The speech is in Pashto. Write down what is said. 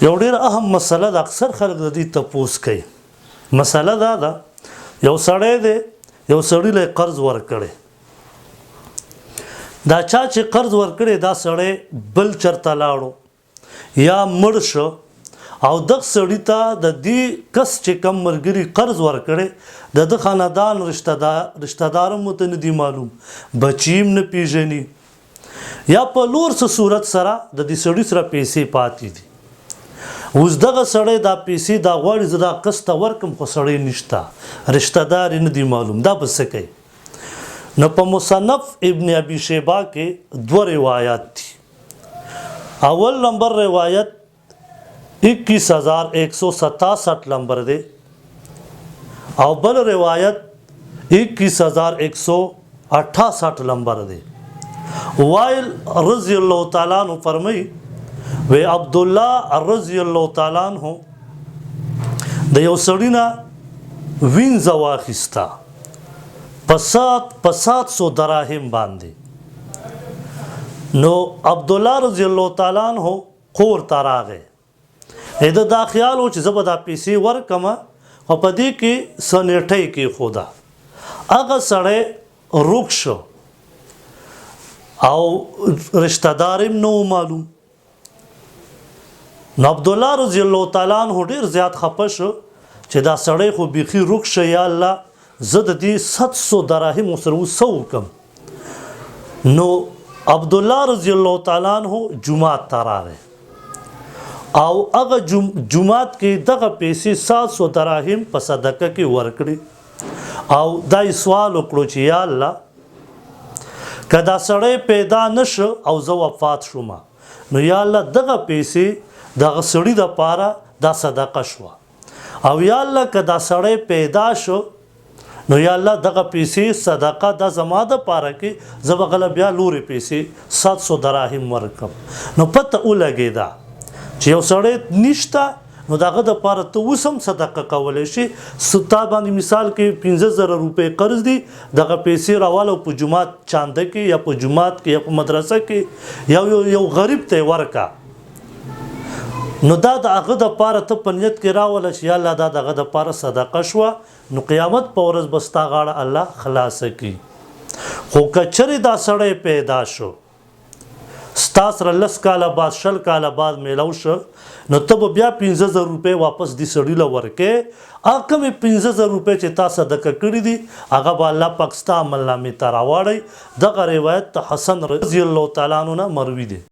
یو ډېر اهم مسله ده، اکثر خلک د دې تپوس کوي. مسله دا ده، یو سړی دی، یو سړي له قرض ورکړی. دا چا چې قرض ورکړی دا سړی بل چرته لاړو یا مړ شو او دغه سړي ته د دې کس چې کم ملګري قرض ورکړی د ده خاندان رشته دار هم ورته نه دي معلوم، بچي هم نه پیژني، یا په لور څه صورت سره د دې سړي سره پیسې پاتې دي. اوس دغه سړی دا پیسې دا غواړي زه دا کس ته ورکړم خو سړی نشته، رشته دار یې نه دي معلوم، دا به څه کوي؟ نو په مصنف ابن ابي شیبه کې دوه روایات دي. اول نمبر روایت 21,167 نمبر دی او بل روایت 21,168 نمبر دی. وائل رضی اللہ تعالیٰ عنہ فرمائی وی عبداللہ رضی اللہ تعالیٰ عنہ د یو سړي نه وینځه واخیسته په 700 دراهم باندې. نو عبدالله رضی الله تعالی عنہ کور ته راغی. دا خیال و چې زه به دا پیسې ورکمه خو په دې کې څه نیټۍ کېښوده. هغه سړی روک شو او رشته دار هم نه و معلوم. نو عبدالله رضی الله تعالی عنہ ډېر زیات خفه شو چې دا سړی خو بیخي روک شه، یا الله زه د دې 700 دراهم ورسره اوس څه وکړم. نو عبدالله رضی الله تعالی عنہ جومات ته راغی او هغه جومات کې دغه پیسې 700 دراهم په صدقه کې ورکړي او دا یې سوال وکړو چې یا الله که دا سړی پیدا نشو او زه وفات شوم نو یا الله دغه پیسې دغه سړي دپاره دا صدقه شوه، او یا الله که دا سړی پیدا شو نو یا الله دغه پیسې صدقه دا زما دپاره کې زه به غله بیا لورې پیسې 700 دراهم ورکړم. نو پته ولګېده چې یو سړی نشته نو د هغه دپاره ته اوس هم صدقه کولی شي. ستا باندې مثال کې 15,000 روپۍ قرض دي، دغه پیسې راواله په جومات چانده کې یا په جومات کې یا په مدرسه کې یو غریب ته یې ورکه. نو دا د هغه دپاره ته په نیت کې راوله چې یا الله دا د هغه دپاره صدقه شوه، نو قیامت په ورځ به ستا غاړه الله خلاصه کړي. خو که چرې دا سړی پیدا شو ستا سره 10 کاله بعد 20 کاله بعد میلاو شو نو ته به بیا 15,000 روپۍ واپس دې سړي له ورکې. هغه کومې 15,000 روپۍ چې تا صدقه کړي دي هغه به الله پاک ستا عملنامې ته راواړی. دغه روایت حسن رضی الله تعالی عنه نه مروي دی.